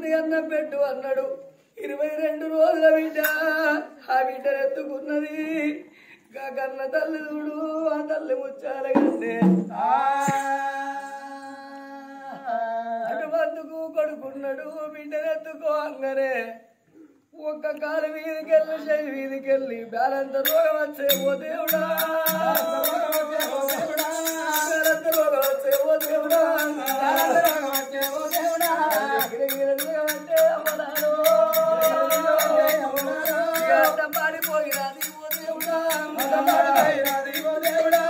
మంది అన్న పెట్టు అన్నాడు 22 రోజుల బిడ్డ ఆ బిడ్డనెత్తుకున్నది కన్న తల్లి చూడు ఆ తల్లి ముచ్చాల కంటే అటువందుకు కొడుకున్నాడు బిడ్డనెత్తుకో అంగనే ఒక్క కాలు వీధికెళ్ళి చెయ్యి వీధికెళ్ళి బ్యాలంత రోగం వచ్చే ఓ దేవుడా బ్యాలంత రోగం వచ్చే ఓ దేవుడా పాడిపోయినది ఓ దేవుడా పాడిపోయినది ఓ దేవుడా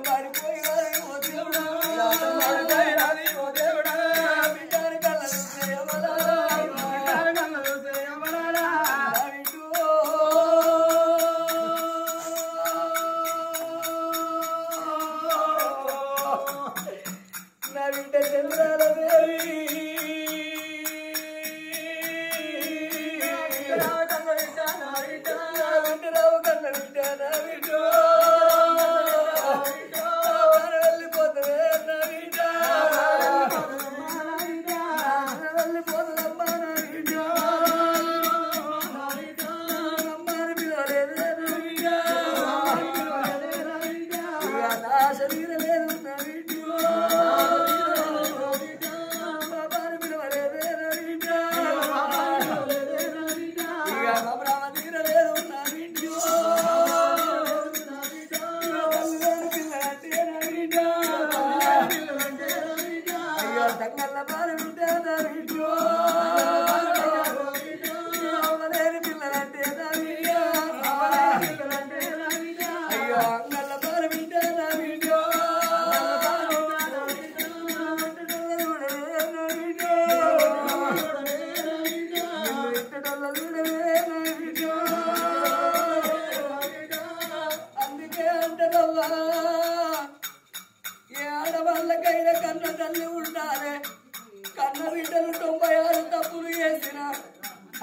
పాడిపోయినది ఓ దేవుడా ఓ దేవుడా బిడ్డని కళ్ళ నా బిడ్డ చంద్రాల దేవి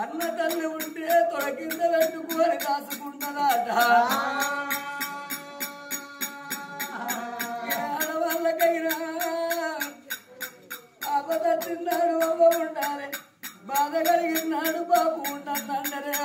అన్న తల్లి ఉంటే తొడకింద పెట్టుకొని కాసుకుంటదాట ఆడవాళ్ళకైనా ఆపద తిన్నాడు అవ్వ ఉండాలి బాధ కలిగినాడు బాబు ఉండదండరే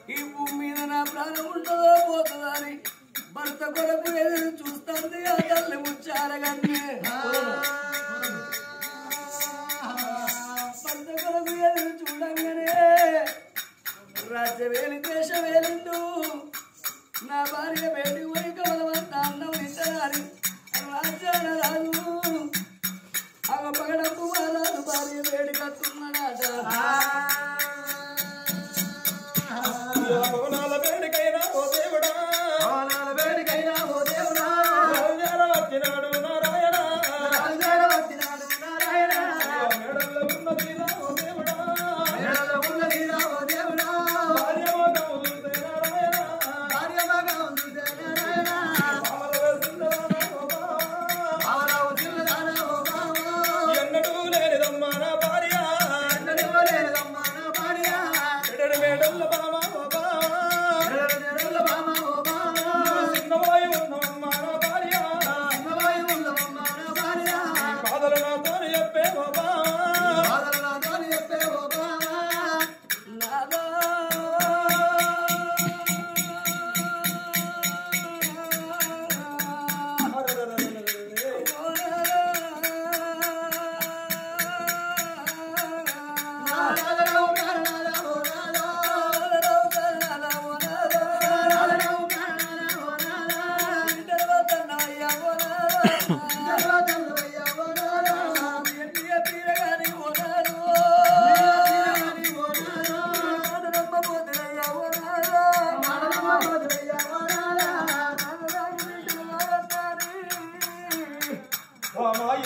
ఈ భూమి మీద నా ప్రాణం ఉంటుందో పోతుందని భర్త కొరకు ఎదురు చూస్తుంది ఆ తల్లి ముచ్చారగానే భర్త కొరకు ఎదురు చూడంగానే రాజ్యవేలి దేశవేలిండు నా భార్య బయటికి పోయి కమలవంత అన్నం ఇద్దరాని రాజ్యాల రాజు అవ పగడపు వారాలు భార్య వేడి కట్టున్నాడట భవనాల వేడికైనా ఓ దేవుడా భవనాల వేడికైనా ఓ దేవుడా వచ్చినాడు నారాయణ వచ్చినాడు నారాయణ మేడల్లో ఉన్న తీరా ఓ దేవుడా మేడల్లో ఉన్న తీరా ఓ దేవుడా భార్యమగా ఉంది నారాయణ భార్యమగా ఉంది నారాయణ ఎన్నడూ లేనిదమ్మా నా భార్య ఎన్నడూ లేనిదమ్మా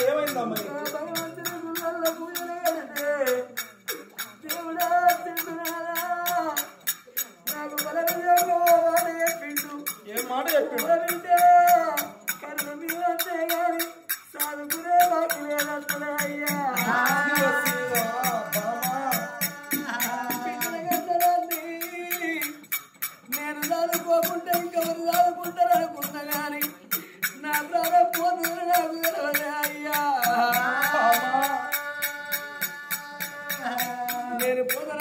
ఏమైందా మరి భగవంతుని గుళ్ళల్లో పూజలు కడితే దేవుడా తింటున్నారా నాకు బలవిజయంగా చెప్పిండు ఏం మాట చెప్పిండు బలవింటే కర్మ మీద అంతే గాని సాధుకునే మాకు లేదంటున్నా అయ్యా నేను చదువుకోకుంటే ఇంకెవరు చదువుకుంటారు అనుకున్నా గాని నా ప్రాణం పోతుంది నాకు తెలవలే అయ్యా నేను పోతన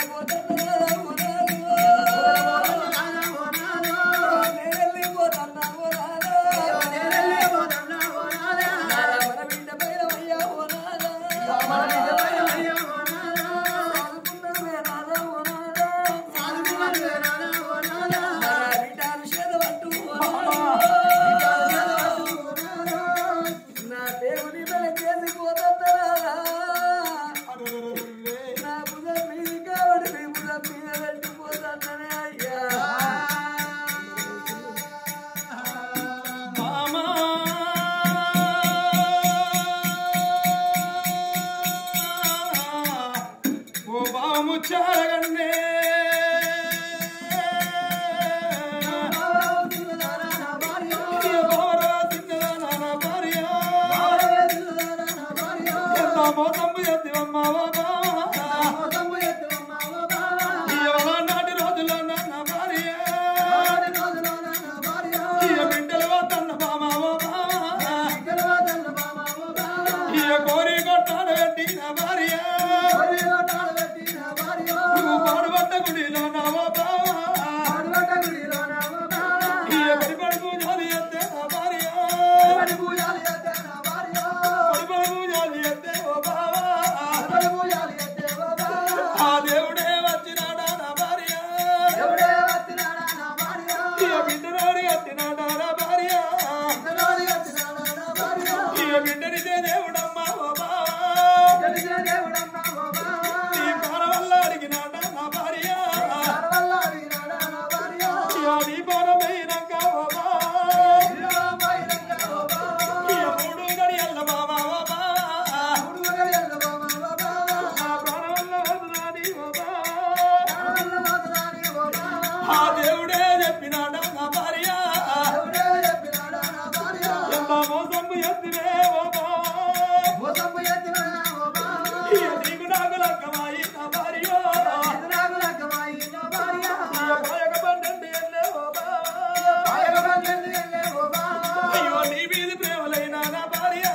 నేను వెళ్ళిపోతున్నా బిడ్డ పైన అయ్యా నా దేవుని చేసిపోతున్నా నా బుధ మీద కావడి మీ బుధ మీద వెళ్ళిపోతానే అయ్యా ఓ బాము చారగన్నే మోసంబు ఎత్తివమ్మ నాటి రోజుల్లో నా భార్య బిడ్డలు తన్న బామ కోరి కొట్టాడు పెట్టి నా భార్య నువ్వు పాడుబడ్డ గుడిలో నా పడిపడుకు జాలి ఎత్తే నా భార్య పడిపడుకు జాలి ఎత్తే ఓ బావా ఆ దేవుడే వచ్చినాడా నా భార్య బిడ్డనాడు ఎత్తినాడా నా భార్య బిడ్డనిదే దేవుడమ్మా ఓ బావా నీ పాల వల్ల అడిగినాడా నా భార్య నీ పాలమైనాక ఓ బావా మూడు గడియల్ల బావా ఓ బావా ప్రాణ వల్ల వదలాని ఓ బావా ఆ దేవుడే చెప్పినాడా నా భార్య ఎంత మోసంబు ఎత్తివే ఓ బావా నీకు నాకు లక్కమాయి నా భార్య పాయక పండండి ఎల్లే ఓ బావా అయ్యో నీ మీది ప్రేమలైనా నా భార్య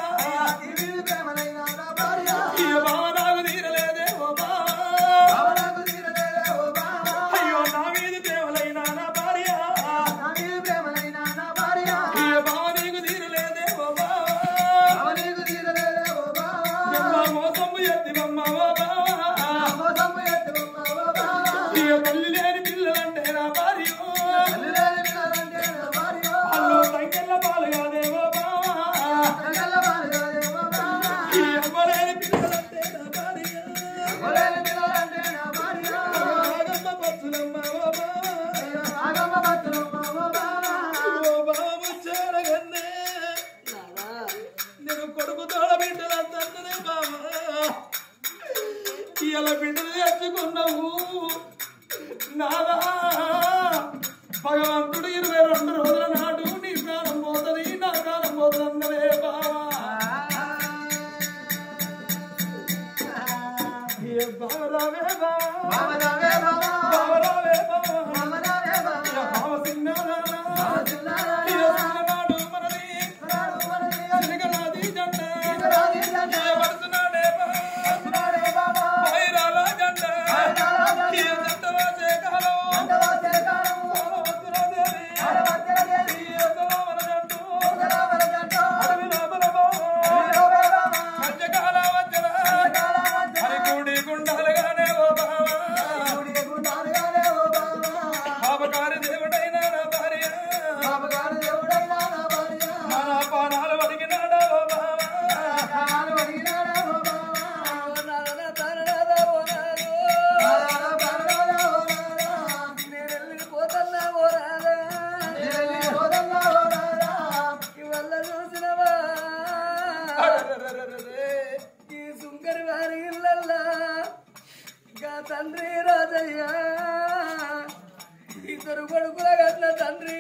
ఈ బావ నాకు తీరలేదే ఓ బావా అయ్యో నా మీది ప్రేమలైనా నా భార్య ఈ బావ నీకు తీరలేదే ఓ బావా ఎంత మోసంబు ఎత్తివమ్మ ఓ బావా ఈ తల్లి లేని పిల్లలంటే నా భార్య అల్లు సంఖ్యల పాలు కాదే ఓ బావా ఈ అవ్వలేని పిల్లలంటే నా భార్య ఆగమ్మ పచ్చులమ్మ ఓ బాబు చేరగన్నే నేను కొడుకు తోడ బిడ్డలంటే బాబా ఇలా బిడ్డలు తెచ్చుకున్నావు నాదా భగవంతుడు 22 రోజుల నాడు నీ ప్రాణం పోతుంది నా ప్రాణం పోతుందనే బావా బావరావే బావరావే బావ సిన్నాడు మనది జనగరాది జంట పడుతున్నాడే వైరాల జంట జంట వాసే కాలం మధ్యకాల వచ్చరా హరి కూడి గుండాలుగానే ఓ బావా తండ్రి రాజయ్య ఇద్దరు కొడుకుల కన్న తండ్రి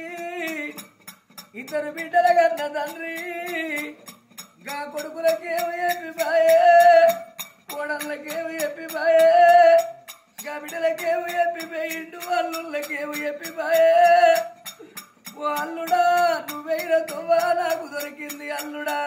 ఇద్దరు బిడ్డల కన్న తండ్రి గా కొడుకులకేమో చెప్పిపాయే కోడళ్ళకేమో చెప్పిపాయే గా బిడ్డలకేమో చెప్పిపోయిండు అల్లుళ్ళకేమో చెప్పిపాయే ఓ అల్లుడా నువ్వైన తొవ్వా నాకు దొరికింది అల్లుడా